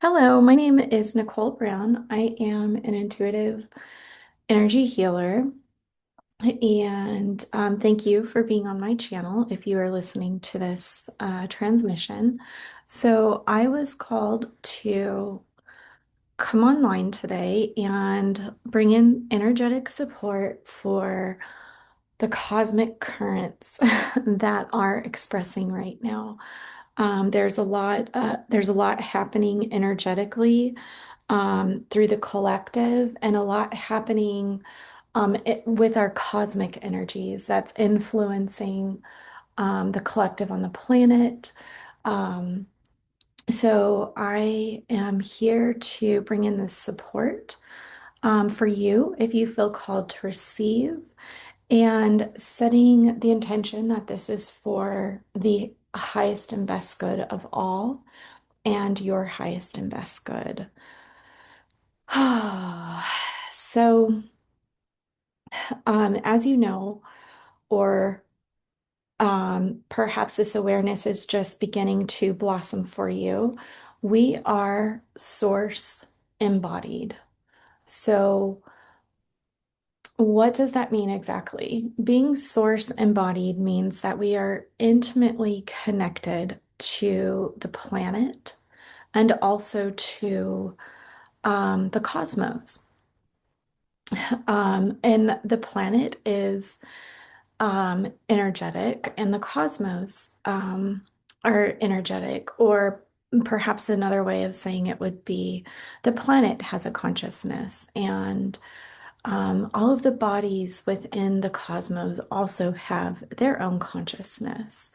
Hello, my name is Nicole Brown. I am an intuitive energy healer, and thank you for being on my channel if you are listening to this transmission. So, I was called to come online today and bring in energetic support for the cosmic currents that are expressing right now. There's a lot happening energetically through the collective, and a lot happening with our cosmic energies that's influencing the collective on the planet. Um, so I am here to bring in this support for you if you feel called to receive, and setting the intention that this is for the highest and best good of all and your highest and best good. So, as you know, or perhaps this awareness is just beginning to blossom for you, we are source embodied. So, what does that mean exactly? Being source embodied means that we are intimately connected to the planet and also to the cosmos. And the planet is energetic, and the cosmos are energetic, or perhaps another way of saying it would be the planet has a consciousness, and all of the bodies within the cosmos also have their own consciousness.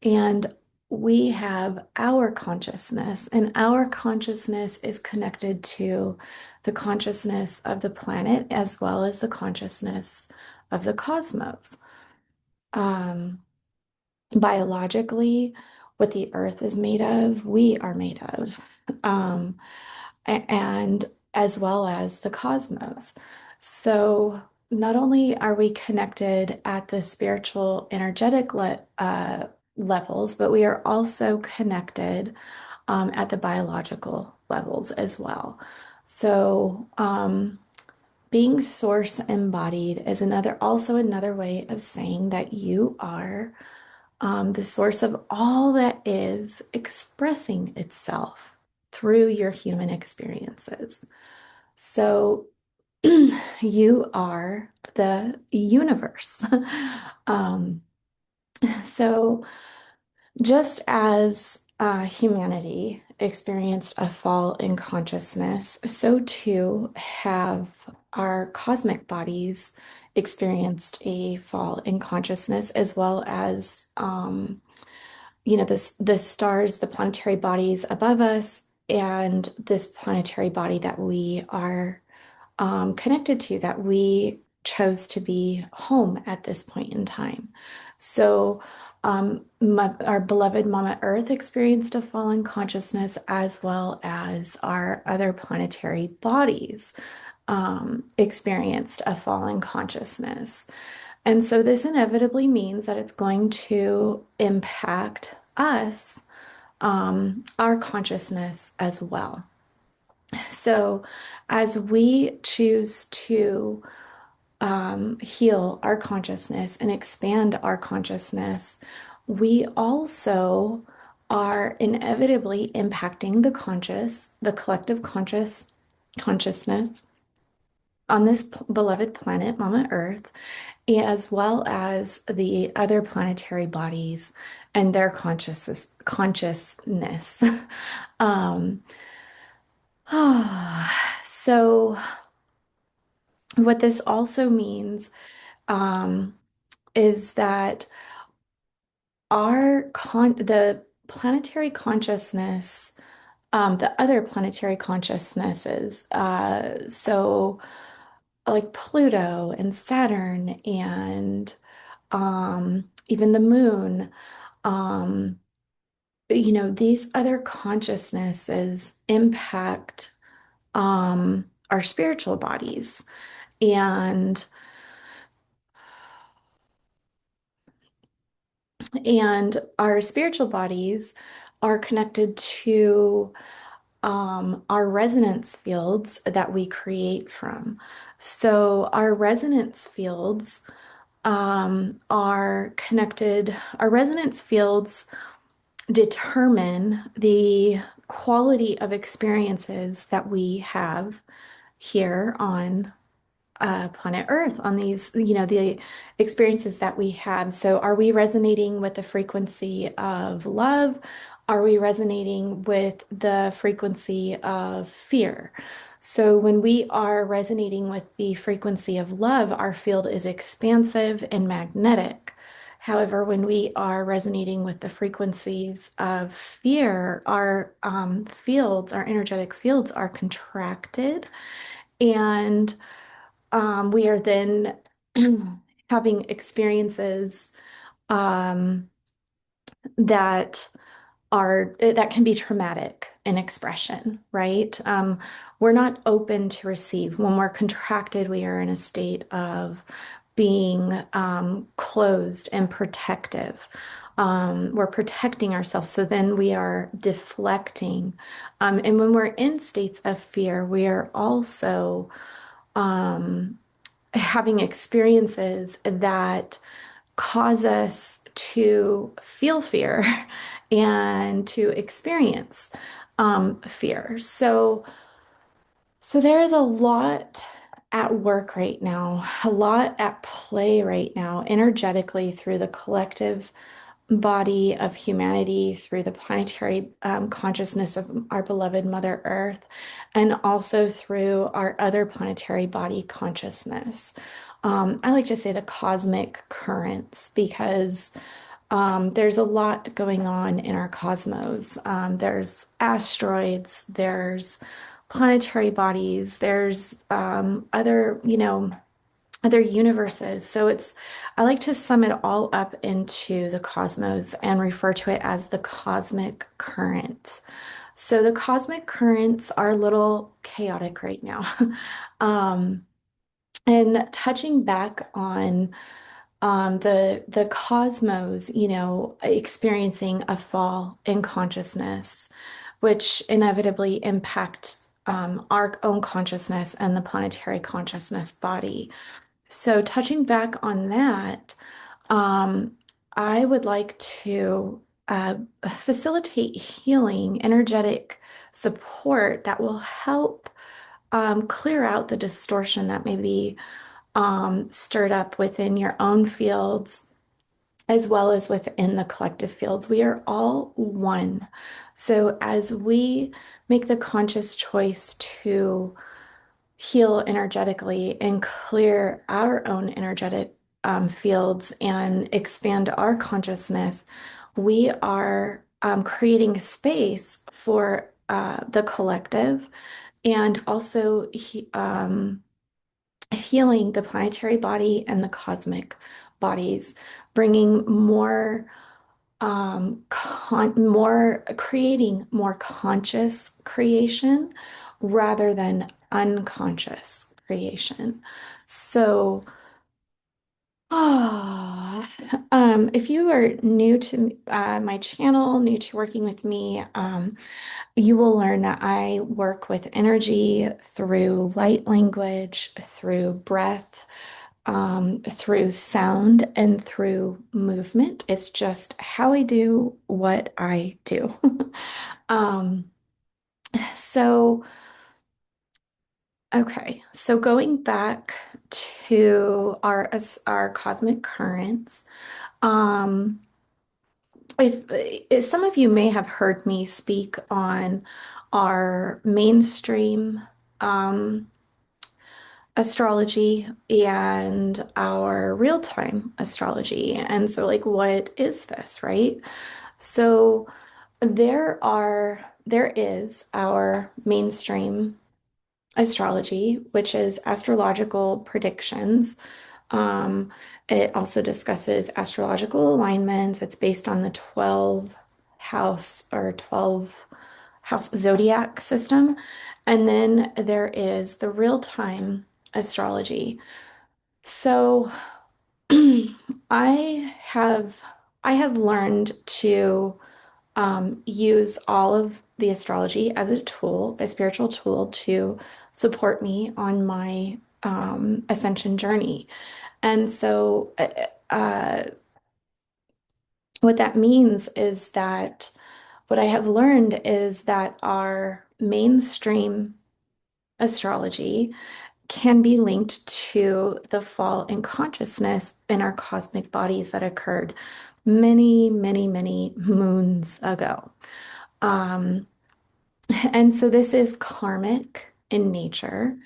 And we have our consciousness, and our consciousness is connected to the consciousness of the planet as well as the consciousness of the cosmos. Um, Biologically, what the earth is made of, we are made of, um, and as well as the cosmos. So, not only are we connected at the spiritual, energetic levels, but we are also connected at the biological levels as well. So, being source embodied is also another way of saying that you are the source of all that is expressing itself through your human experiences. So you are the universe. Um, so just as humanity experienced a fall in consciousness, so too have our cosmic bodies experienced a fall in consciousness, as well as the stars, the planetary bodies above us, and this planetary body that we are connected to, that we chose to be home at this point in time. So, our beloved Mama Earth experienced a fall in consciousness, as well as our other planetary bodies experienced a fall in consciousness. And so, this inevitably means that it's going to impact us, our consciousness as well. So, as we choose to heal our consciousness and expand our consciousness, we also are inevitably impacting the collective consciousness on this beloved planet, Mama Earth, as well as the other planetary bodies and their consciousness. um, so what this also means um, is that the planetary consciousness, the other planetary consciousnesses, so like Pluto and Saturn and even the moon, um, these other consciousnesses impact our spiritual bodies. And our spiritual bodies are connected to our resonance fields that we create from. So our resonance fields are connected. Our resonance fields determine the quality of experiences that we have here on planet Earth, on these, the experiences that we have. So, are we resonating with the frequency of love? Are we resonating with the frequency of fear? So, when we are resonating with the frequency of love, our field is expansive and magnetic. However, when we are resonating with the frequencies of fear, our fields, our energetic fields are contracted, and we are then having experiences um, that that can be traumatic in expression, right? We're not open to receive. When we're contracted, we are in a state of being closed and protective. We're protecting ourselves, so then we are deflecting. And when we're in states of fear, we are also um, having experiences that cause us to feel fear and to experience fear. So there's a lot at work right now, a lot at play right now, energetically through the collective body of humanity, through the planetary consciousness of our beloved Mother Earth, and also through our other planetary body consciousness. I like to say the cosmic currents because there's a lot going on in our cosmos. There's asteroids, there's planetary bodies, there's other universes. So I like to sum it all up into the cosmos and refer to it as the cosmic current. So the cosmic currents are a little chaotic right now. Um, and touching back on the cosmos, experiencing a fall in consciousness, which inevitably impacts our own consciousness and the planetary consciousness body. So, touching back on that, um, I would like to facilitate healing, energetic support that will help clear out the distortion that may be stirred up within your own fields as well as within the collective fields. We are all one. So, as we make the conscious choice to heal energetically and clear our own energetic fields and expand our consciousness, we are creating space for the collective and also healing the planetary body and the cosmic bodies, bringing more creating more conscious creation rather than unconscious creation. So, if you are new to my channel, new to working with me, you will learn that I work with energy through light language, through breath, through sound, and through movement. It's just how I do what I do. Um, so, okay, so going back to our cosmic currents, um, if some of you may have heard me speak on our mainstream um, astrology and our real-time astrology. And so, like, what is this, right? So there is our mainstream astrology, which is astrological predictions. Um, it also discusses astrological alignments. It's based on the 12 house or 12 house zodiac system. And then there is the real-time astrology. So I have I have learned to use all of the astrology as a tool, a spiritual tool to support me on my ascension journey. And so, what that means is that what I have learned is that our mainstream astrology can be linked to the fall in consciousness in our cosmic bodies that occurred many, many, many moons ago. Um, and so this is karmic in nature.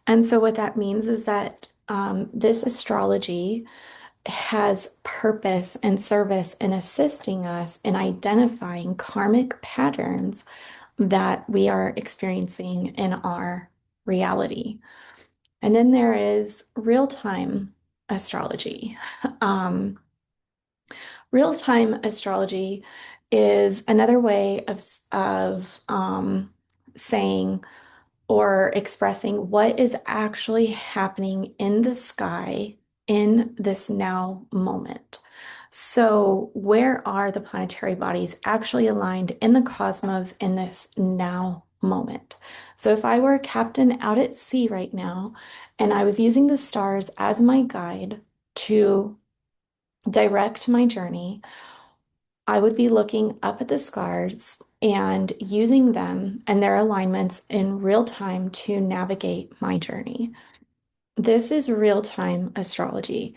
And so what that means is that this astrology has purpose and service in assisting us in identifying karmic patterns that we are experiencing in our reality. And then there is real-time astrology. Um, Real-time astrology is another way of saying or expressing what is actually happening in the sky in this now moment. So, where are the planetary bodies actually aligned in the cosmos in this now moment? So, if I were a captain out at sea right now and I was using the stars as my guide to direct my journey, I would be looking up at the stars and using them and their alignments in real time to navigate my journey. This is real time astrology,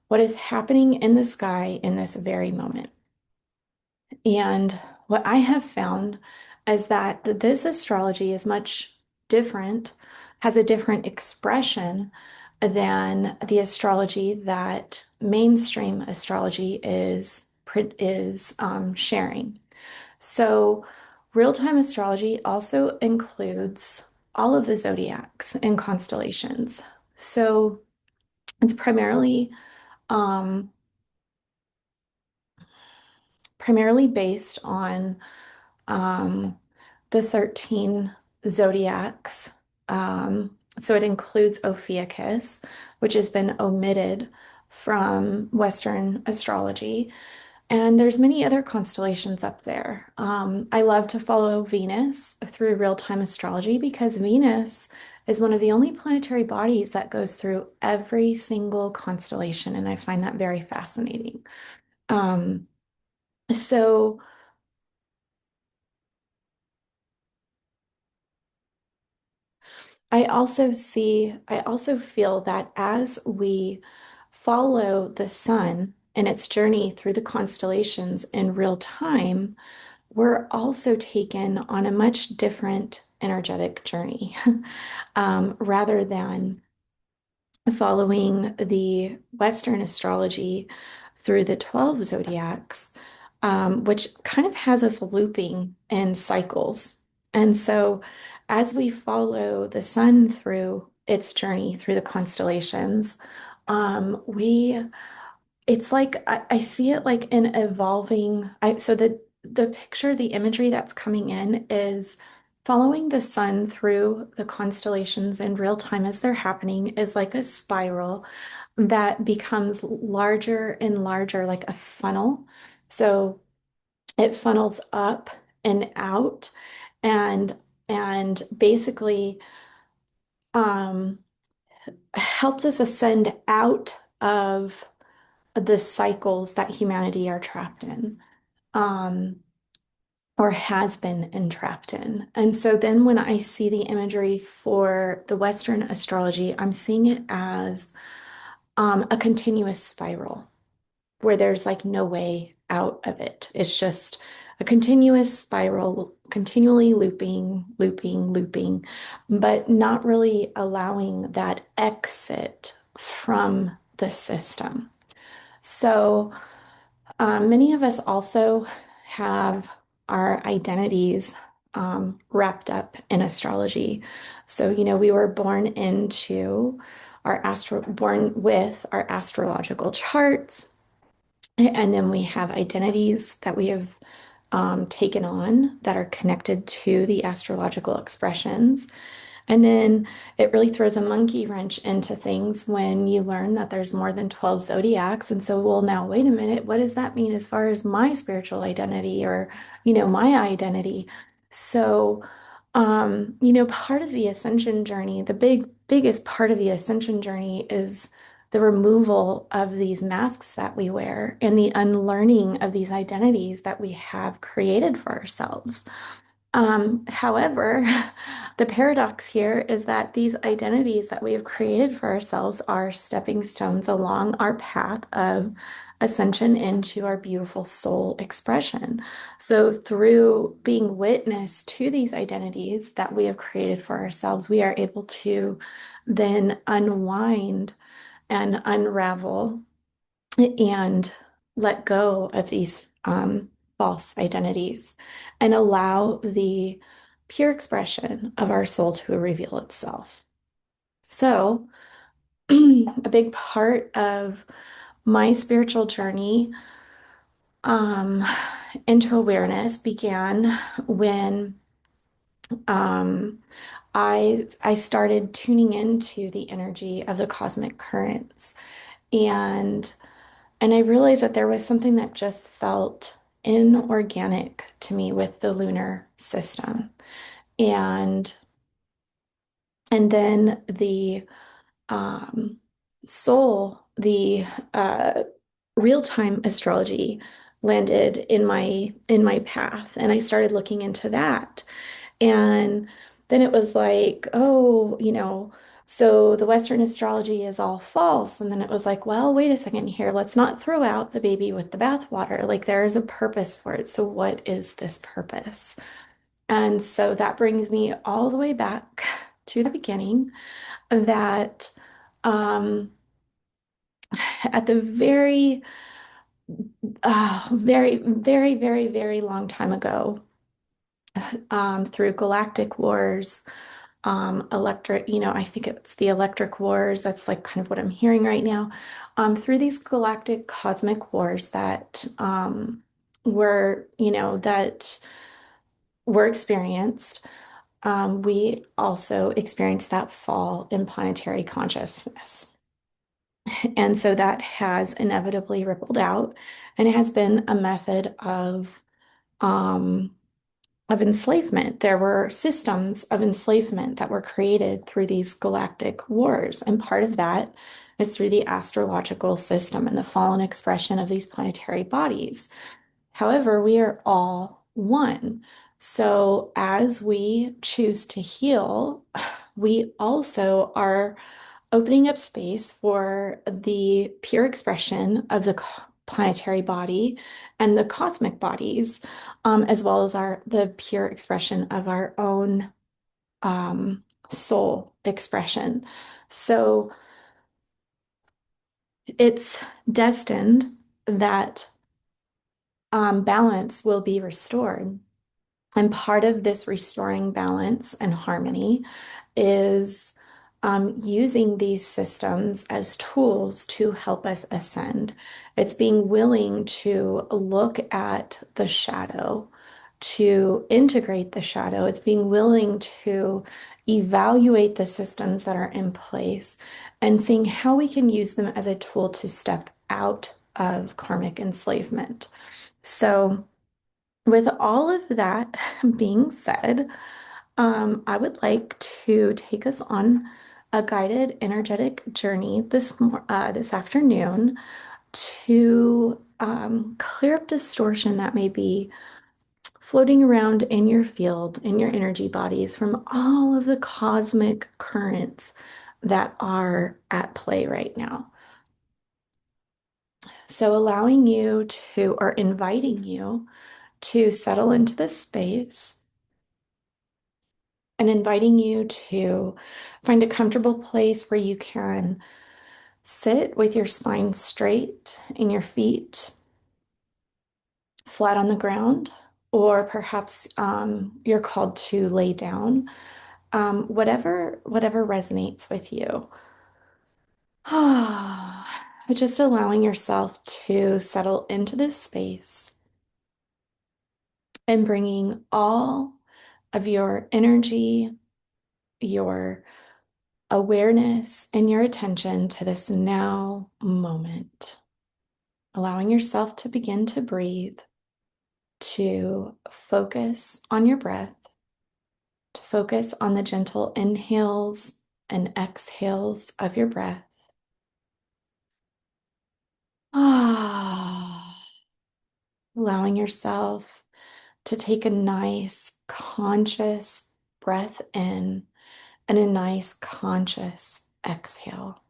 what is happening in the sky in this very moment. And what I have found is that this astrology is much different, has a different expression than the astrology that mainstream astrology is sharing. So, real-time astrology also includes all of the zodiacs and constellations. So, it's um, primarily based on um, the 13 zodiacs. So it includes Ophiuchus, which has been omitted from Western astrology. And there's many other constellations up there. I love to follow Venus through real-time astrology because Venus is one of the only planetary bodies that goes through every single constellation, and I find that very fascinating. Um, so I also feel that as we follow the sun and its journey through the constellations in real time, we're also taken on a much different energetic journey rather than following the Western astrology through the 12 zodiacs, which kind of has us looping in cycles. And so, as we follow the sun through its journey through the constellations, we it's like I see it like an evolving. So the picture, the imagery that's coming in is following the sun through the constellations in real time as they're happening is like a spiral that becomes larger and larger, like a funnel. So it funnels up and out, and and basically um, helps us ascend out of the cycles that humanity are trapped in, um, or has been entrapped in. And so then when I see the imagery for the Western astrology, I'm seeing it as a continuous spiral where there's like no way out of it. It's just a continuous spiral, continually looping, looping, looping, but not really allowing that exit from the system. So, many of us also have our identities wrapped up in astrology. So, we were born with our astrological charts, and then we have identities that we have taken on that are connected to the astrological expressions. And then it really throws a monkey wrench into things when you learn that there's more than 12 zodiacs. And so, well, now, wait a minute, what does that mean as far as my spiritual identity or, my identity? So, part of the ascension journey, the biggest part of the ascension journey is the removal of these masks that we wear and the unlearning of these identities that we have created for ourselves. However, the paradox here is that these identities that we have created for ourselves are stepping stones along our path of ascension into our beautiful soul expression. So, through being witness to these identities that we have created for ourselves, we are able to then unwind and unravel and let go of these false identities and allow the pure expression of our soul to reveal itself. So, a big part of my spiritual journey um, into awareness began when I started tuning into the energy of the cosmic currents, and I realized that there was something that just felt inorganic to me with the lunar system. And then the um, the uh, real-time astrology landed in my path, and I started looking into that. And then it was like, oh, so the Western astrology is all false. And then it was like, well, wait a second here. Let's not throw out the baby with the bathwater. Like there is a purpose for it. So what is this purpose? And so that brings me all the way back to the beginning that um, at the very long time ago, through galactic wars, I think it's the electric wars. That's like kind of what I'm hearing right now. Through these galactic cosmic wars that were experienced, we also experienced that fall in planetary consciousness. And so that has inevitably rippled out, and it has been a method um, of enslavement. There were systems of enslavement that were created through these galactic wars. And part of that is through the astrological system and the fallen expression of these planetary bodies. However, we are all one. So as we choose to heal, we also are opening up space for the pure expression of the planetary body and the cosmic bodies, as well as the pure expression of our own soul expression. So it's destined that balance will be restored. And part of this restoring balance and harmony is using these systems as tools to help us ascend. It's being willing to look at the shadow, to integrate the shadow. It's being willing to evaluate the systems that are in place and seeing how we can use them as a tool to step out of karmic enslavement. So, with all of that being said, I would like to take us on a guided energetic journey this afternoon to clear up distortion that may be floating around in your field, in your energy bodies from all of the cosmic currents that are at play right now. So allowing you to, or inviting you to settle into this space and inviting you to find a comfortable place where you can sit with your spine straight and your feet flat on the ground, or perhaps you're called to lay down, whatever resonates with you. Just allowing yourself to settle into this space and bringing all of your energy your awareness and your attention to this now moment, allowing yourself to begin to breathe, to focus on your breath, to focus on the gentle inhales and exhales of your breath. Ah, allowing yourself to take a nice conscious breath in and a nice conscious exhale.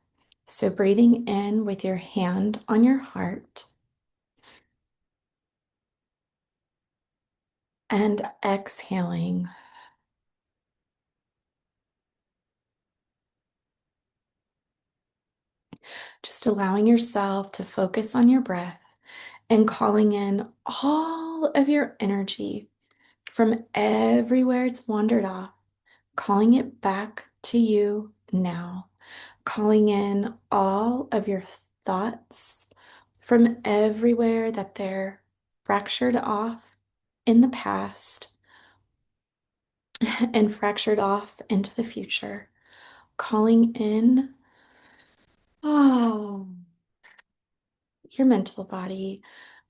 So breathing in with your hand on your heart and exhaling. Just allowing yourself to focus on your breath and calling in all of your energy from everywhere it's wandered off, calling it back to you now, calling in all of your thoughts from everywhere that they're fractured off in the past and fractured off into the future, calling in oh, your mental body,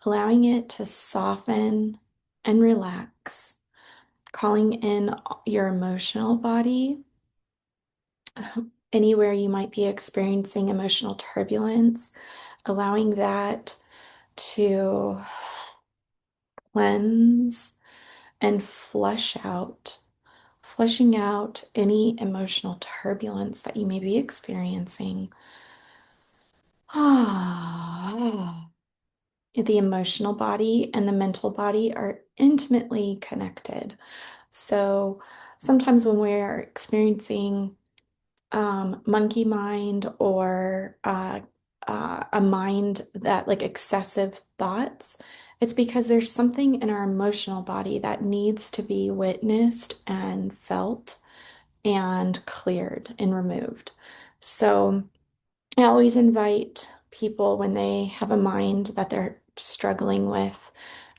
allowing it to soften and relax, calling in your emotional body, anywhere you might be experiencing emotional turbulence, allowing that to cleanse and flushing out any emotional turbulence that you may be experiencing. The emotional body and the mental body are intimately connected. So sometimes when we're experiencing monkey mind or a mind that like excessive thoughts, it's because there's something in our emotional body that needs to be witnessed and felt and cleared and removed. So I always invite people when they have a mind that they're struggling with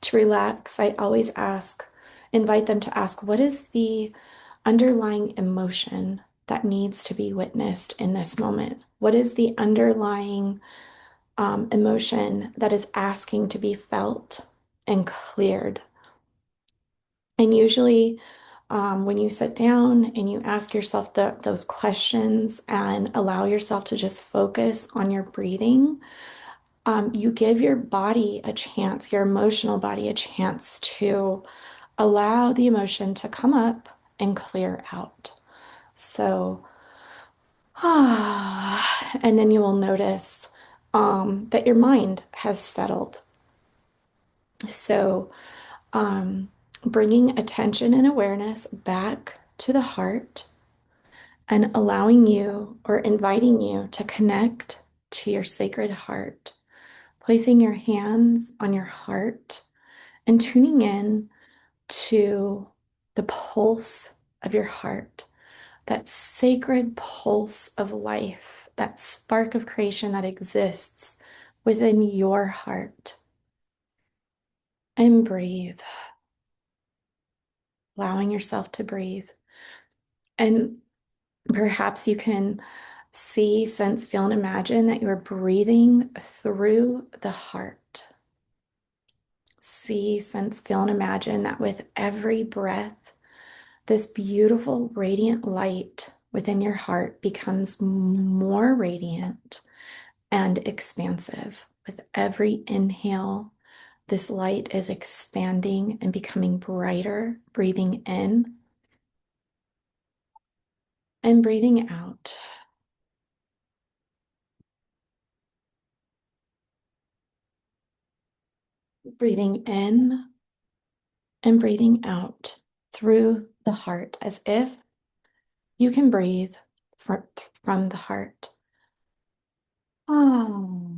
to relax. I always invite them to ask, what is the underlying emotion that needs to be witnessed in this moment? What is the underlying emotion that is asking to be felt and cleared? And usually, when you sit down and you ask yourself those questions and allow yourself to just focus on your breathing, you give your body a chance, your emotional body a chance to allow the emotion to come up and clear out. So, and then you will notice that your mind has settled. So, bringing attention and awareness back to the heart and allowing you or inviting you to connect to your sacred heart, placing your hands on your heart and tuning in to the pulse of your heart, that sacred pulse of life, that spark of creation that exists within your heart. And breathe, allowing yourself to breathe. And perhaps you can see, sense, feel, and imagine that you're breathing through the heart. See, sense, feel, and imagine that with every breath, this beautiful, radiant light within your heart becomes more radiant and expansive. With every inhale, this light is expanding and becoming brighter, breathing in and breathing out. Breathing in and breathing out through the heart as if you can breathe from the heart. Oh.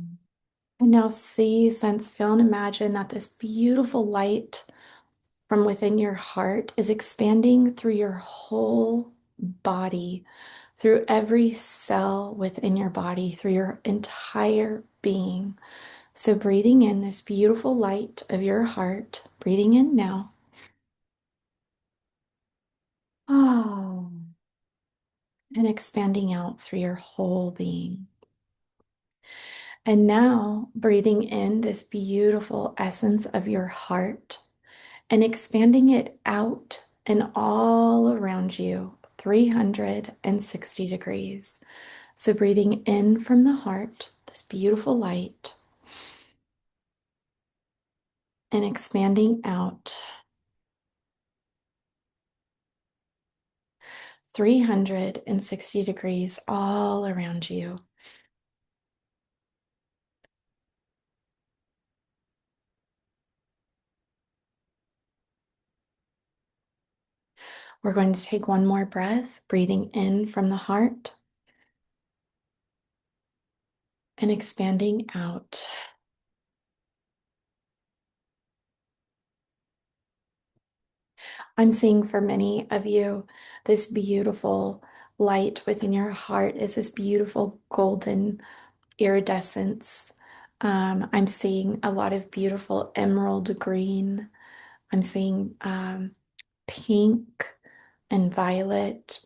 And now see, sense, feel, and imagine that this beautiful light from within your heart is expanding through your whole body, through every cell within your body, through your entire being. So breathing in this beautiful light of your heart, breathing in now. Oh. and expanding out through your whole being. And now breathing in this beautiful essence of your heart and expanding it out and all around you, 360 degrees. So breathing in from the heart, this beautiful light, and expanding out 360 degrees all around you. We're going to take one more breath, breathing in from the heart and expanding out. I'm seeing for many of you, this beautiful light within your heart is this beautiful golden iridescence. I'm seeing a lot of beautiful emerald green. I'm seeing pink and violet.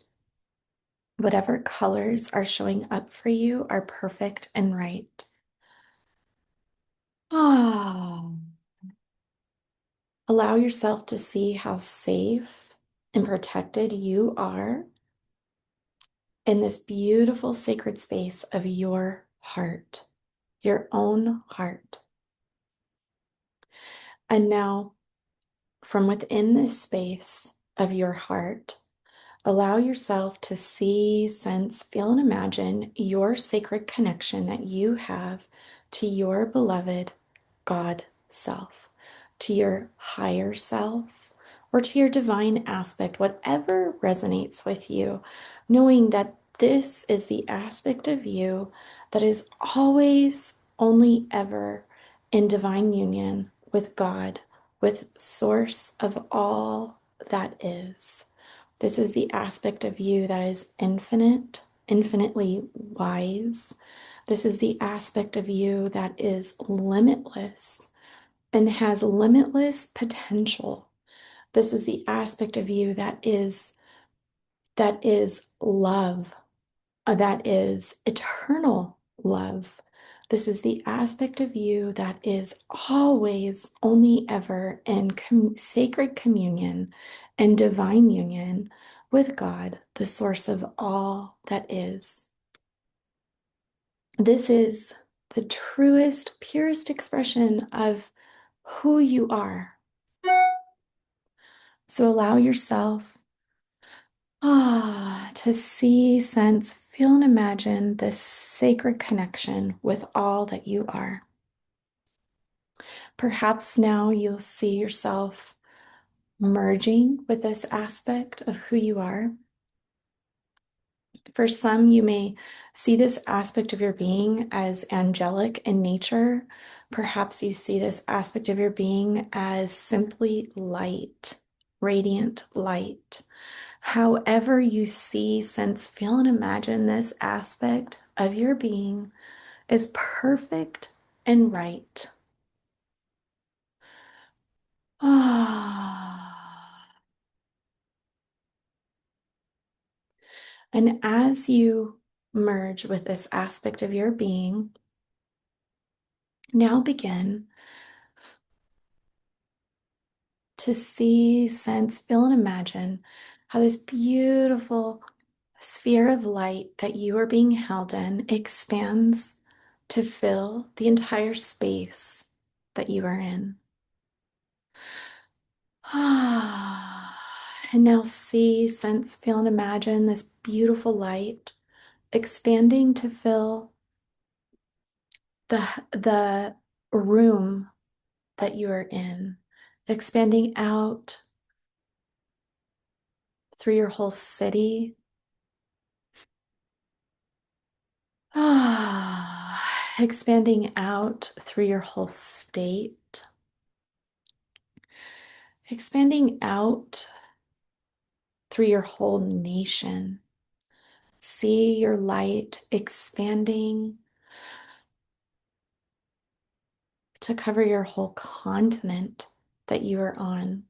Whatever colors are showing up for you are perfect and right. Ah. Allow yourself to see how safe and protected you are in this beautiful sacred space of your heart, your own heart. And now, from within this space of your heart, allow yourself to see, sense, feel, and imagine your sacred connection that you have to your beloved God self, to your higher self, or to your divine aspect, whatever resonates with you, knowing that this is the aspect of you that is always, only ever in divine union with God, with source of all that is. This is the aspect of you that is infinite, infinitely wise. This is the aspect of you that is limitless and has limitless potential. This is the aspect of you that is love, that is eternal love. This is the aspect of you that is always, only ever in sacred communion and divine union with God, the source of all that is. This is the truest, purest expression of who you are. So allow yourself to see, sense, feel, and imagine this sacred connection with all that you are. Perhaps now you'll see yourself merging with this aspect of who you are. For some, you may see this aspect of your being as angelic in nature. Perhaps you see this aspect of your being as simply light, radiant light. However you see, sense, feel, and imagine this aspect of your being is perfect and right. And as you merge with this aspect of your being, now begin to see, sense, feel, and imagine how this beautiful sphere of light that you are being held in expands to fill the entire space that you are in. And now see, sense, feel, and imagine this beautiful light expanding to fill the room that you are in, expanding out through your whole city. Expanding out through your whole state, expanding out through your whole nation. See your light expanding to cover your whole continent that you are on.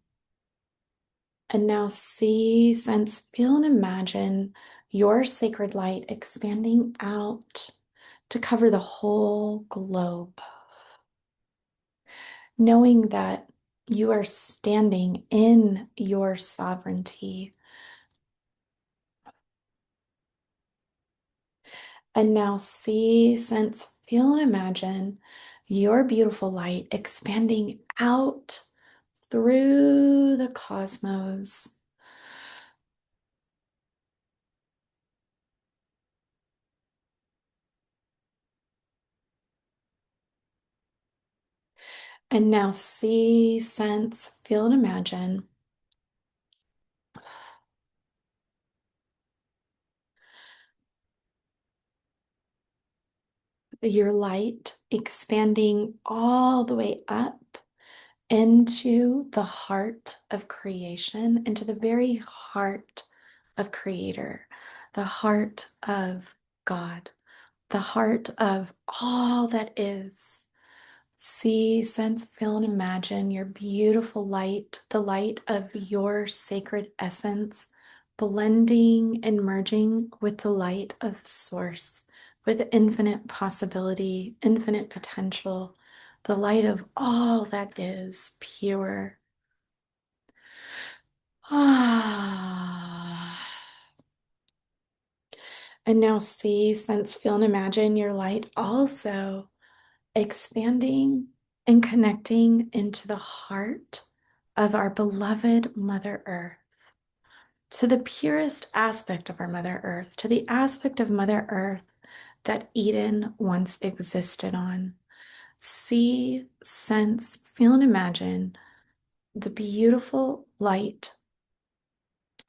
And now see, sense, feel, and imagine your sacred light expanding out to cover the whole globe, knowing that you are standing in your sovereignty. And now see, sense, feel, and imagine your beautiful light expanding out through the cosmos. And now see, sense, feel, and imagine your light expanding all the way up into the heart of creation, into the very heart of Creator, the heart of God, the heart of all that is. See, sense, feel, and imagine your beautiful light, the light of your sacred essence, blending and merging with the light of Source, with infinite possibility, infinite potential, the light of all that is pure. Ah. And now see, sense, feel, and imagine your light also expanding and connecting into the heart of our beloved Mother Earth, to the purest aspect of our Mother Earth, to the aspect of Mother Earth that Eden once existed on. See, sense, feel, and imagine the beautiful light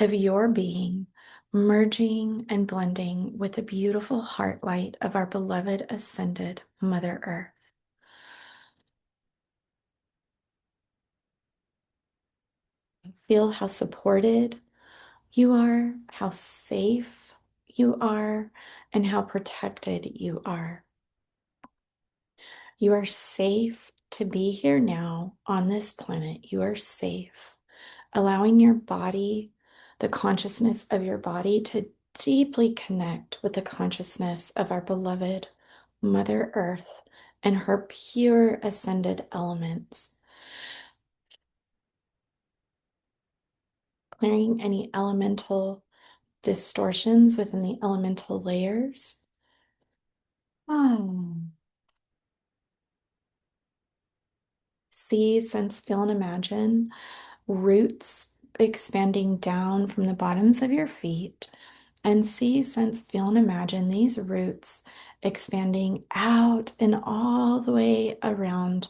of your being merging and blending with the beautiful heart light of our beloved ascended Mother Earth. Feel how supported you are, how safe you are, and how protected you are. You are safe to be here now on this planet. You are safe, allowing your body, the consciousness of your body, to deeply connect with the consciousness of our beloved Mother Earth and her pure ascended elements. Clearing any elemental distortions within the elemental layers. See, sense, feel, and imagine roots expanding down from the bottoms of your feet. And see, sense, feel, and imagine these roots expanding out and all the way around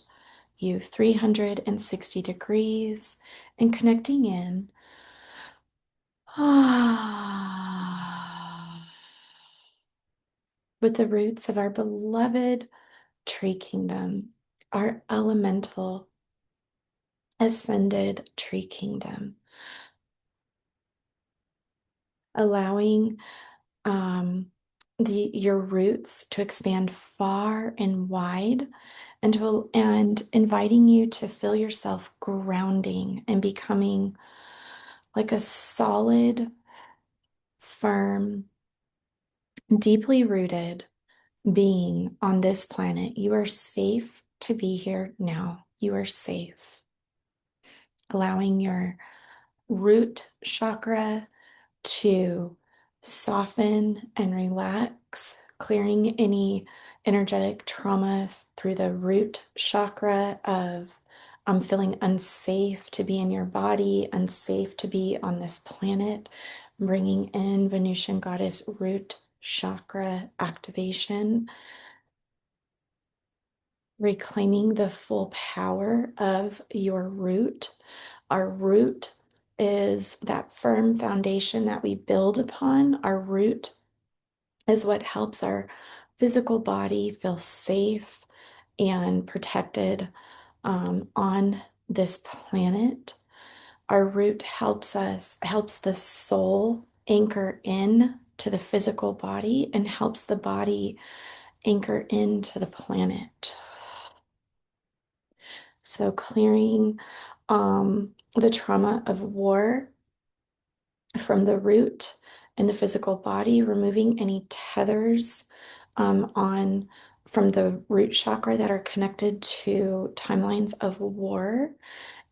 you, 360 degrees, and connecting in. With the roots of our beloved tree kingdom, our elemental ascended tree kingdom, allowing your roots to expand far and wide, and inviting you to feel yourself grounding and becoming like a solid, firm, deeply rooted being on this planet. You are safe to be here now. You are safe. Allowing your root chakra to soften and relax, clearing any energetic trauma through the root chakra of I'm feeling unsafe to be in your body, unsafe to be on this planet, bringing in Venusian goddess root chakra activation, reclaiming the full power of your root. Our root is that firm foundation that we build upon. Our root is what helps our physical body feel safe and protected on this planet. Our root helps the soul anchor in to the physical body and helps the body anchor into the planet. So clearing the trauma of war from the root in the physical body, removing any tethers on from the root chakra that are connected to timelines of war,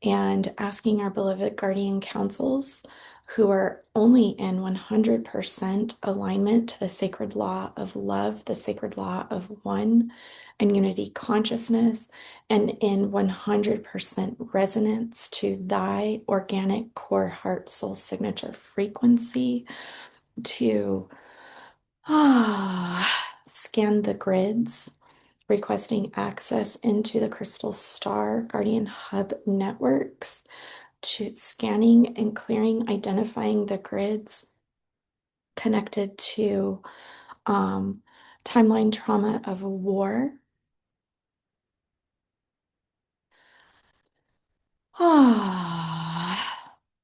and asking our beloved guardian councils who are only in 100% alignment to the sacred law of love, the sacred law of one and unity consciousness, and in 100% resonance to thy organic core heart soul signature frequency, to scan the grids, requesting access into the Crystal Star Guardian Hub networks, to scanning and clearing, identifying the grids connected to timeline trauma of war.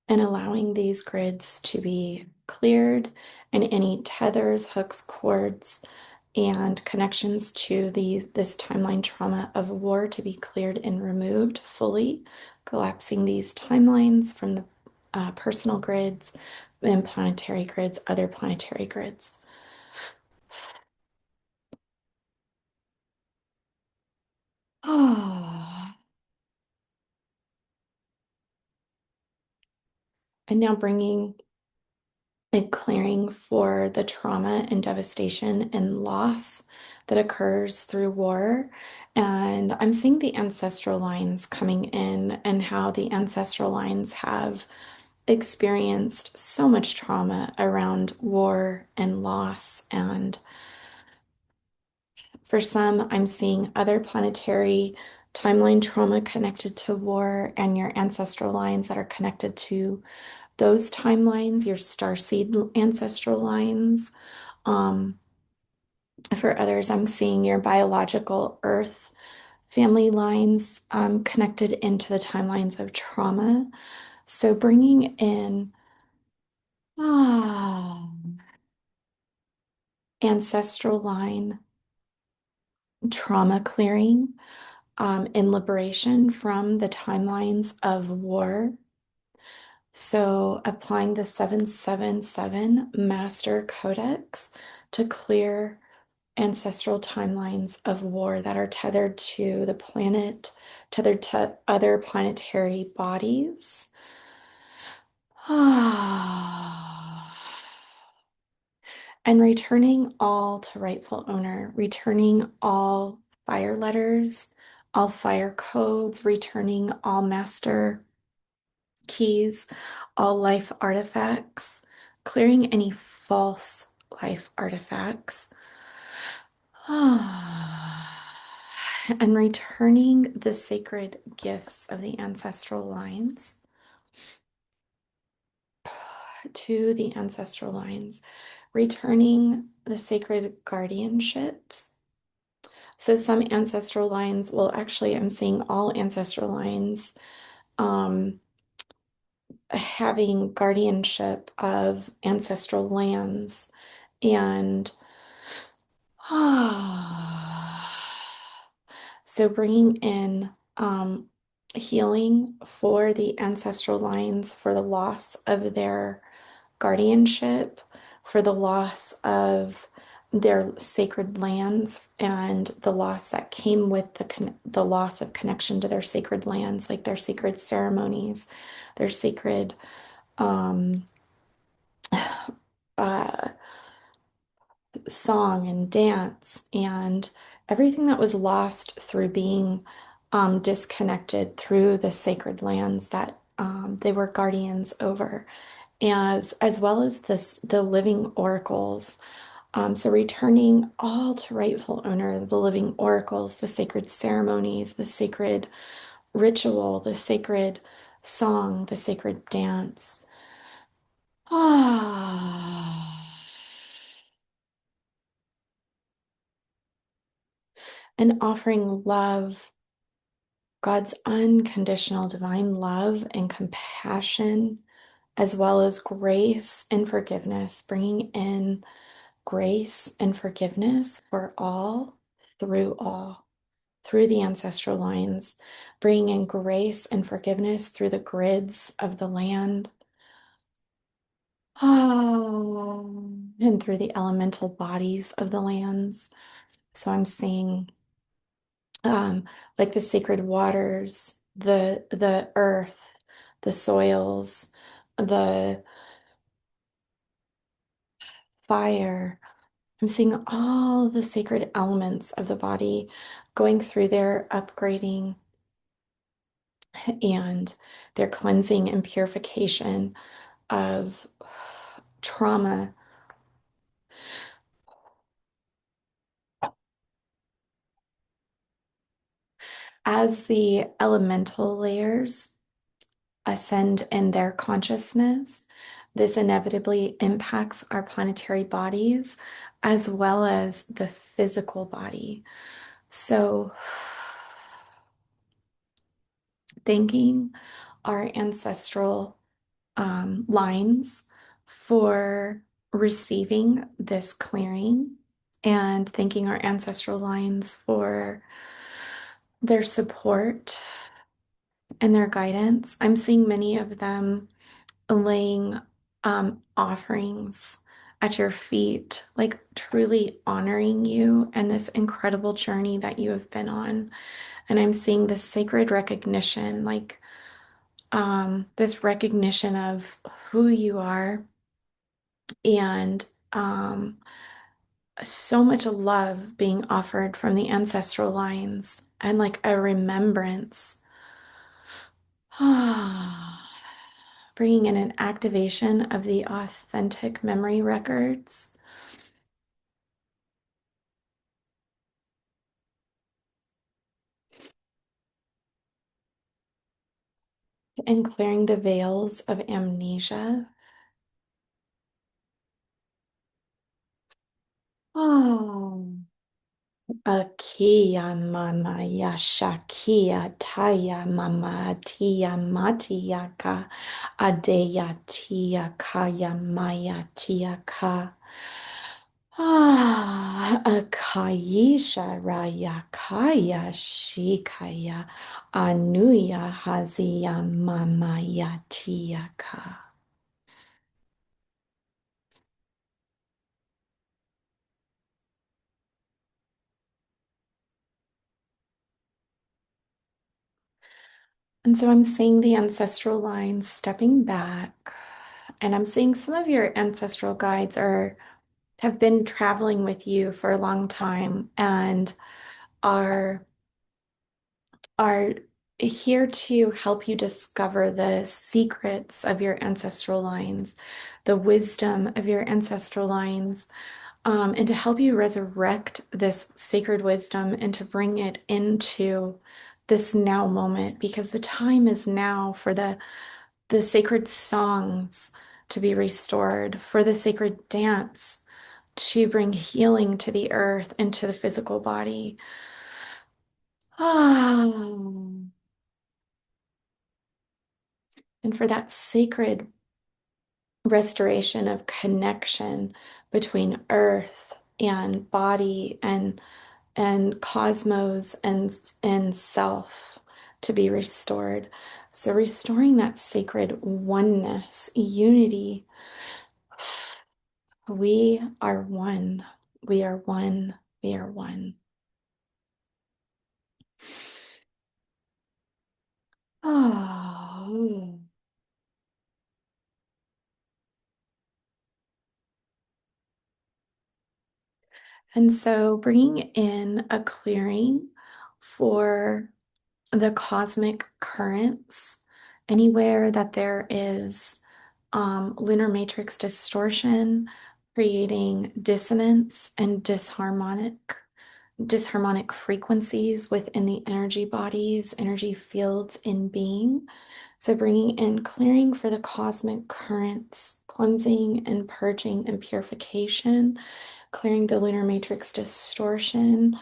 And allowing these grids to be cleared, and any tethers, hooks, cords, and connections to this timeline trauma of war to be cleared and removed fully, collapsing these timelines from the personal grids and planetary grids, other planetary grids. And now bringing and clearing for the trauma and devastation and loss that occurs through war. And I'm seeing the ancestral lines coming in, and how the ancestral lines have experienced so much trauma around war and loss. And for some, I'm seeing other planetary timeline trauma connected to war, and your ancestral lines that are connected to those timelines, your starseed ancestral lines. Um, for others, I'm seeing your biological earth family lines connected into the timelines of trauma. So bringing in ah, ancestral line trauma clearing in liberation from the timelines of war. So applying the 777 Master Codex to clear ancestral timelines of war that are tethered to the planet, tethered to other planetary bodies. And returning all to rightful owner, returning all fire letters, all fire codes, returning all master keys, all life artifacts, clearing any false life artifacts. And returning the sacred gifts of the ancestral lines to the ancestral lines, returning the sacred guardianships. So some ancestral lines, well, actually, I'm seeing all ancestral lines having guardianship of ancestral lands, and so bringing in healing for the ancestral lines, for the loss of their guardianship, for the loss of their sacred lands, and the loss that came with the loss of connection to their sacred lands, like their sacred ceremonies, their sacred uh, song and dance, and everything that was lost through being disconnected through the sacred lands that they were guardians over, as well as the living oracles. So returning all to rightful owner, the living oracles, the sacred ceremonies, the sacred ritual, the sacred song, the sacred dance. And offering love, God's unconditional divine love and compassion, as well as grace and forgiveness, bringing in grace and forgiveness for all, through all, through the ancestral lines, bringing in grace and forgiveness through the grids of the land. and through the elemental bodies of the lands. So I'm seeing like the sacred waters, the earth, the soils, the fire. I'm seeing all the sacred elements of the body going through their upgrading and their cleansing and purification of trauma. As the elemental layers ascend in their consciousness, this inevitably impacts our planetary bodies as well as the physical body. So, thanking our ancestral lines for receiving this clearing and thanking our ancestral lines for their support and their guidance. I'm seeing many of them laying offerings at your feet, like truly honoring you and this incredible journey that you have been on. And I'm seeing this sacred recognition, like this recognition of who you are and so much love being offered from the ancestral lines and like a remembrance. Bringing in an activation of the authentic memory records and clearing the veils of amnesia. Oh, Akia mama yashakia taya mama tia matiyaka adeya tia kaya maya tia ka. Akayisha raya kaya shikaya anuya hazia mama yatiaka. And so I'm seeing the ancestral lines stepping back, and I'm seeing some of your ancestral guides are have been traveling with you for a long time and are are here to help you discover the secrets of your ancestral lines, the wisdom of your ancestral lines, and to help you resurrect this sacred wisdom and to bring it into this now moment because the time is now for the sacred songs to be restored, for the sacred dance to bring healing to the earth and to the physical body. Ah, and for that sacred restoration of connection between earth and body and cosmos and self to be restored. So restoring that sacred oneness, unity. We are one. We are one. We are one. Oh. And so bringing in a clearing for the cosmic currents, anywhere that there is lunar matrix distortion, creating dissonance and disharmonic frequencies within the energy bodies, energy fields in being. So bringing in clearing for the cosmic currents, cleansing and purging and purification, clearing the lunar matrix distortion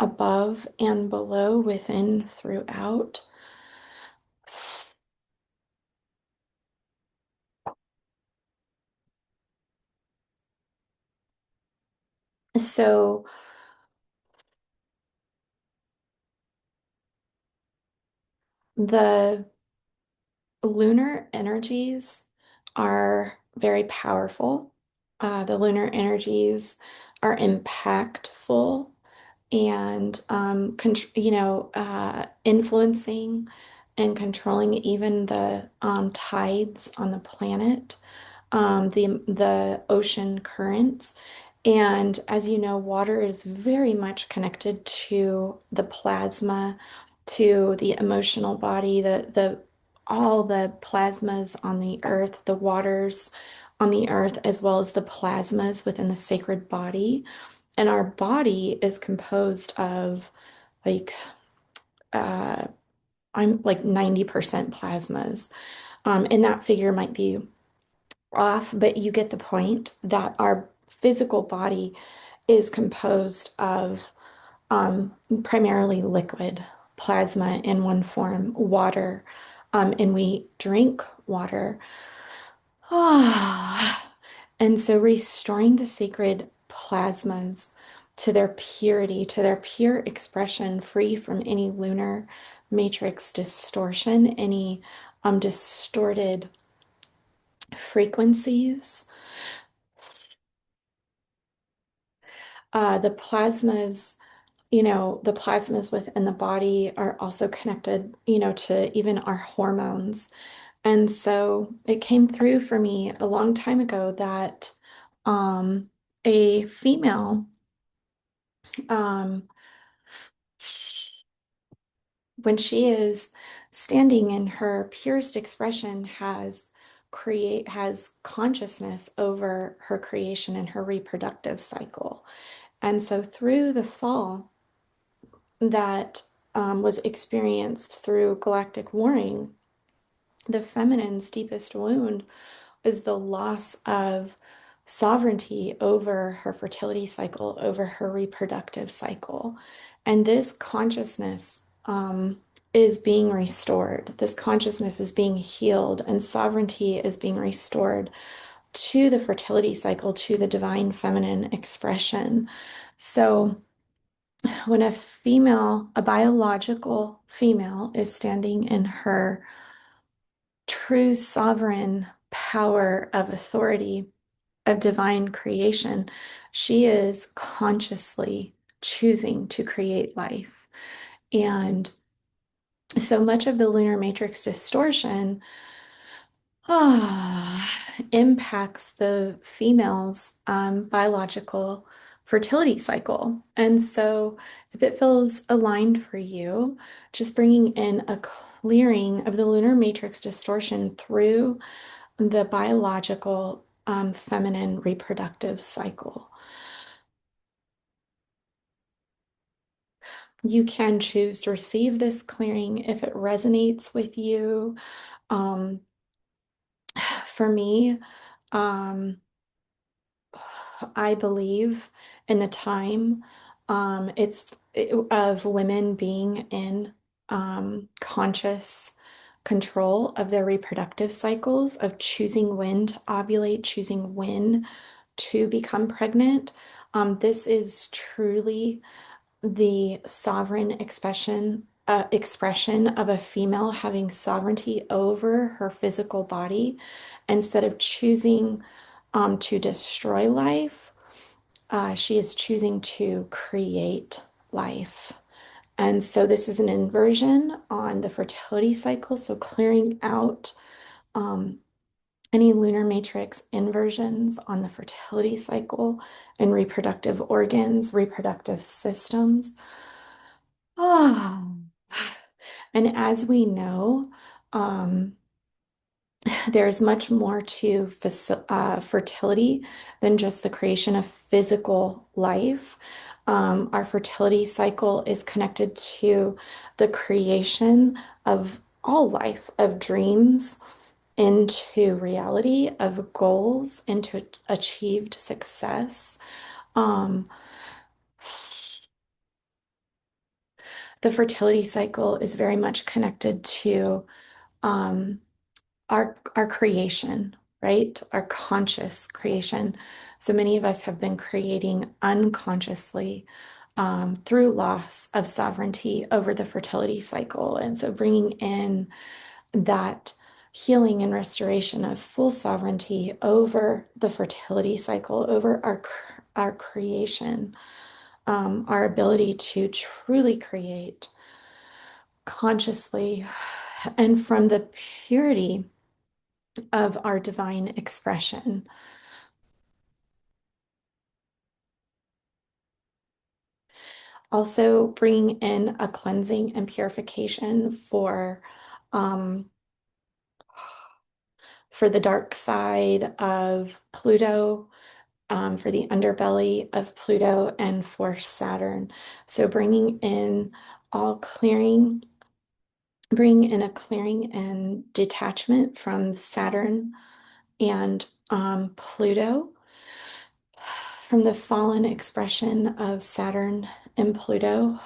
above and below, within, throughout. So the lunar energies are very powerful. The lunar energies are impactful and influencing and controlling even the tides on the planet, the ocean currents. And as you know, water is very much connected to the plasma, to the emotional body, the all the plasmas on the earth, the waters on the earth, as well as the plasmas within the sacred body. And our body is composed of like uh, I'm like 90% plasmas. And that figure might be off, but you get the point that our physical body is composed of primarily liquid plasma in one form, water. And we drink water. Ah, and so restoring the sacred plasmas to their purity, to their pure expression, free from any lunar matrix distortion, any distorted frequencies. The plasmas, the plasmas within the body are also connected, to even our hormones. And so it came through for me a long time ago that um, a female, um, when she is standing in her purest expression, has consciousness over her creation and her reproductive cycle. And so through the fall that was experienced through galactic warring, the feminine's deepest wound is the loss of sovereignty over her fertility cycle, over her reproductive cycle. And this consciousness is being restored. This consciousness is being healed, and sovereignty is being restored to the fertility cycle, to the divine feminine expression. So, when a biological female, is standing in her true sovereign power of authority, of divine creation, she is consciously choosing to create life. And so much of the lunar matrix distortion impacts the female's biological fertility cycle. And so, if it feels aligned for you, just bringing in a clearing of the lunar matrix distortion through the biological feminine reproductive cycle. You can choose to receive this clearing if it resonates with you. Um, for me, um, I believe in the time of women being in conscious control of their reproductive cycles, of choosing when to ovulate, choosing when to become pregnant. This is truly the sovereign expression of a female having sovereignty over her physical body instead of choosing to destroy life. She is choosing to create life. And so this is an inversion on the fertility cycle. So clearing out um, any lunar matrix inversions on the fertility cycle and reproductive organs, reproductive systems. Ah. And as we know, um, there's much more to fertility than just the creation of physical life. Our fertility cycle is connected to the creation of all life, of dreams into reality, of goals into achieved success. Um, the fertility cycle is very much connected to um, our creation, right? Our conscious creation. So many of us have been creating unconsciously through loss of sovereignty over the fertility cycle. And so bringing in that healing and restoration of full sovereignty over the fertility cycle, over our creation, our ability to truly create consciously and from the purity of our divine expression. Also, bringing in a cleansing and purification um, for the dark side of Pluto, for the underbelly of Pluto, and for Saturn. So, bring in a clearing and detachment from Saturn and Pluto, from the fallen expression of Saturn and Pluto.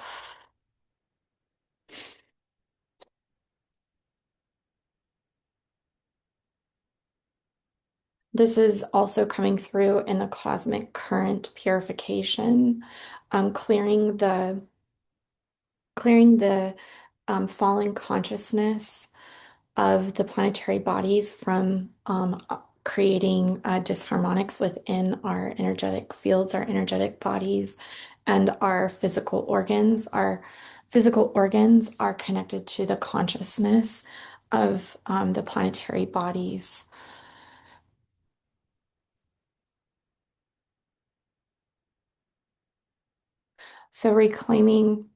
This is also coming through in the cosmic current purification, clearing the falling consciousness of the planetary bodies from creating disharmonics within our energetic fields, our energetic bodies, and our physical organs. Our physical organs are connected to the consciousness of the planetary bodies. So reclaiming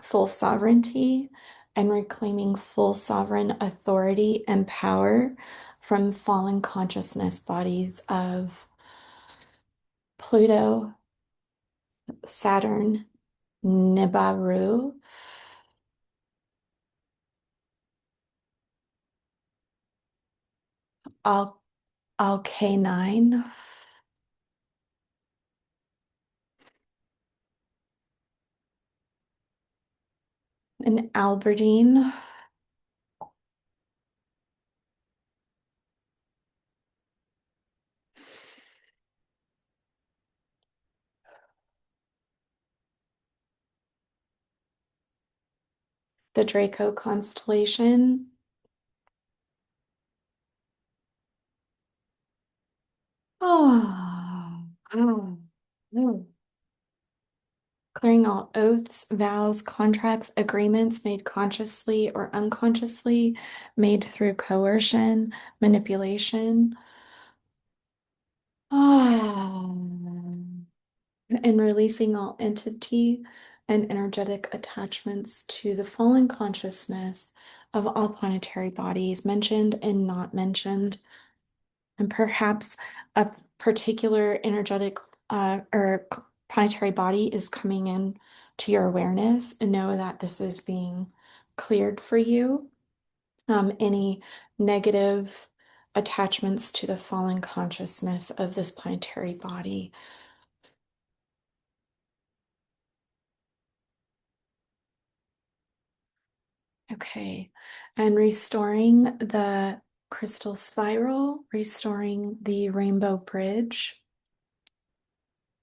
full sovereignty and reclaiming full sovereign authority and power from fallen consciousness bodies of Pluto, Saturn, Nibiru, Al Alk9, and Alberdine. The Draco constellation. Oh, oh, no. Clearing all oaths, vows, contracts, agreements made consciously or unconsciously, made through coercion, manipulation. Ah, and releasing all entity and energetic attachments to the fallen consciousness of all planetary bodies, mentioned and not mentioned. And perhaps a particular energetic or planetary body is coming in to your awareness, and know that this is being cleared for you. Any negative attachments to the fallen consciousness of this planetary body. Okay, and restoring the crystal spiral, restoring the rainbow bridge,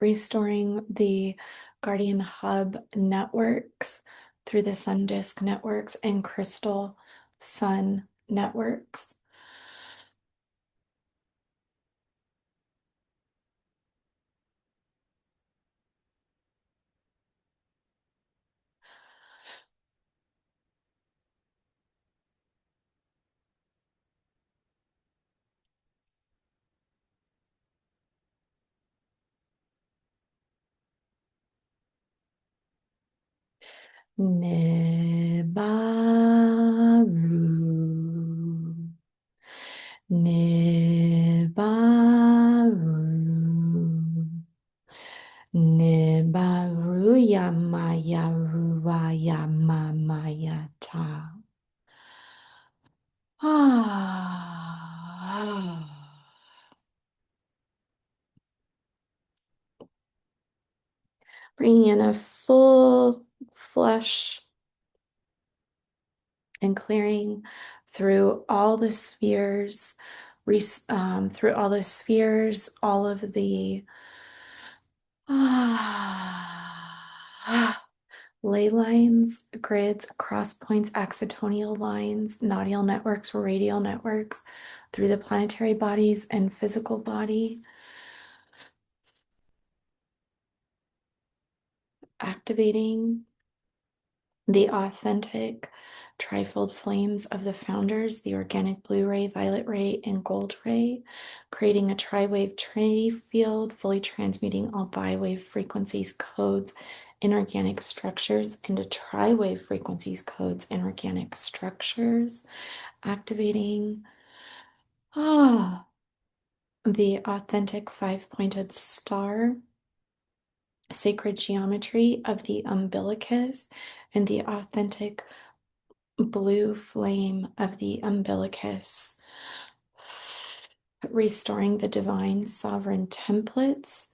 restoring the Guardian Hub networks through the Sun Disk networks and Crystal Sun networks. Nebaru. Nebaru. Nebaru Yamaya Ruaya Mamayata. Ah. Bringing in a full flush and clearing through all the spheres, all of the ley lines, grids, cross points, accidental lines, nodal networks, radial networks through the planetary bodies and physical body, activating the authentic trifold flames of the founders, the organic blue ray, violet ray, and gold ray, creating a tri-wave trinity field, fully transmuting all bi-wave frequencies, codes, inorganic structures into tri-wave frequencies, codes, and organic structures, activating the authentic five-pointed star, sacred geometry of the umbilicus, and the authentic blue flame of the umbilicus, restoring the divine sovereign templates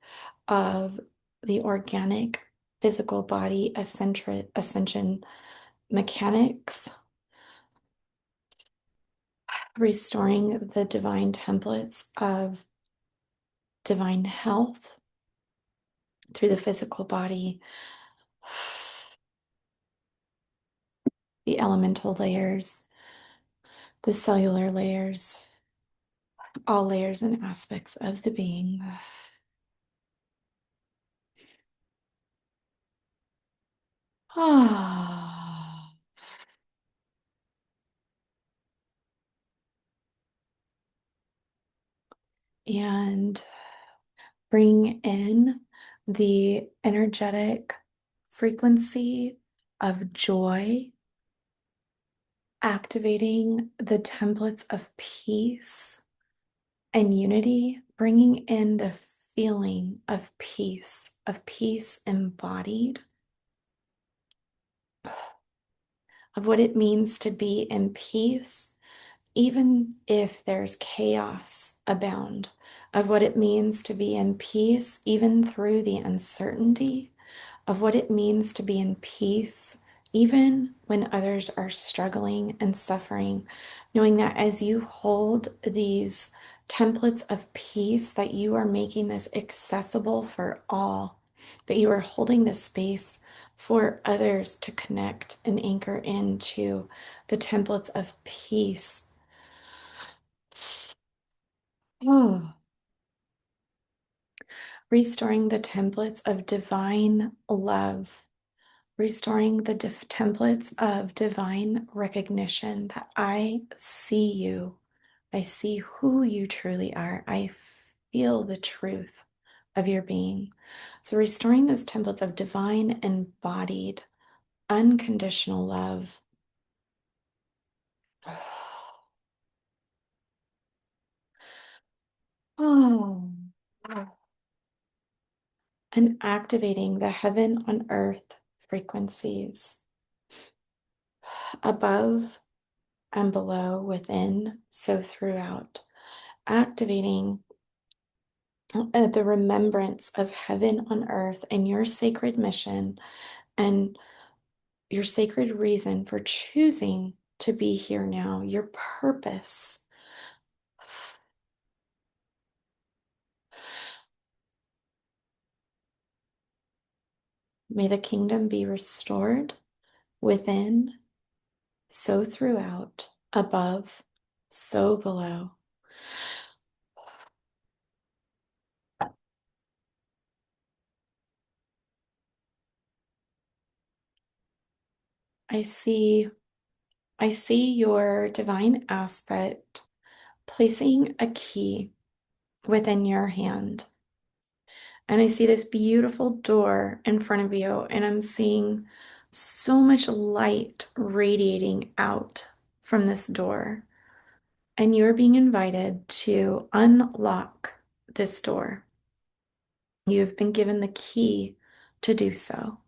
of the organic physical body ascension mechanics, restoring the divine templates of divine health through the physical body, the elemental layers, the cellular layers, all layers and aspects of the being. Ah. And bring in the energetic frequency of joy, activating the templates of peace and unity, bringing in the feeling of peace embodied, of what it means to be in peace, even if there's chaos abound, of what it means to be in peace, even through the uncertainty, of what it means to be in peace, even when others are struggling and suffering, knowing that as you hold these templates of peace, that you are making this accessible for all, that you are holding this space for others to connect and anchor into the templates of peace. Oh. Restoring the templates of divine love, restoring the templates of divine recognition that I see you, I see who you truly are, I feel the truth of your being. So, restoring those templates of divine embodied, unconditional love. Oh. And activating the heaven on earth frequencies above and below, within, so throughout, activating the remembrance of heaven on earth and your sacred mission and your sacred reason for choosing to be here now, your purpose. May the kingdom be restored within, so throughout, above, so below. I see your divine aspect placing a key within your hand. And I see this beautiful door in front of you, and I'm seeing so much light radiating out from this door. And you're being invited to unlock this door. You have been given the key to do so.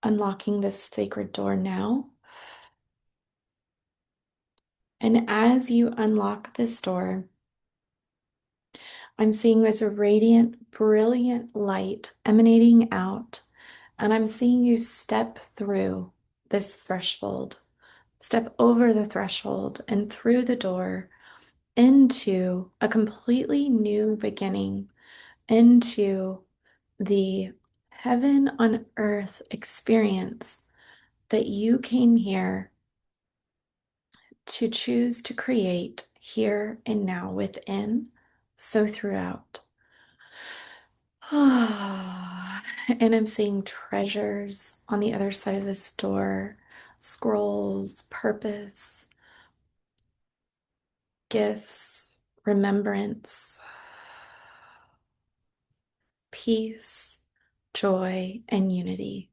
Unlocking this sacred door now. And as you unlock this door, I'm seeing this radiant, brilliant light emanating out, and I'm seeing you step through this threshold, step over the threshold and through the door, into a completely new beginning, into the heaven on earth experience that you came here to choose to create here and now within, so throughout. And I'm seeing treasures on the other side of this door, scrolls, purpose, gifts, remembrance, peace, joy, and unity.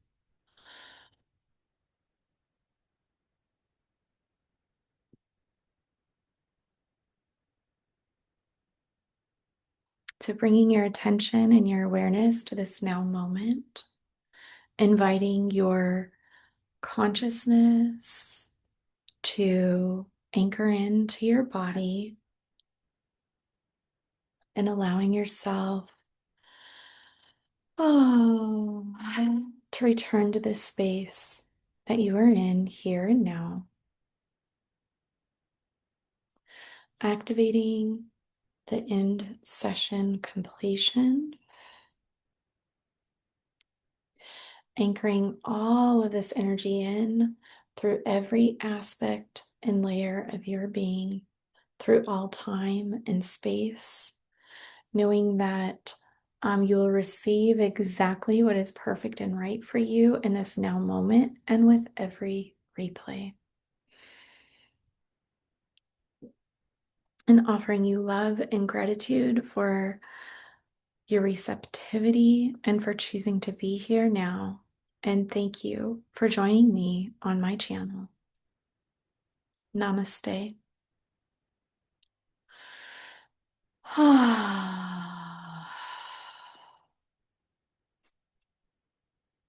So, bringing your attention and your awareness to this now moment, inviting your consciousness to anchor into your body and allowing yourself to return to this space that you are in here and now, activating the end session completion, anchoring all of this energy in through every aspect and layer of your being, through all time and space, knowing that you will receive exactly what is perfect and right for you in this now moment and with every replay. And offering you love and gratitude for your receptivity and for choosing to be here now. And thank you for joining me on my channel. Namaste.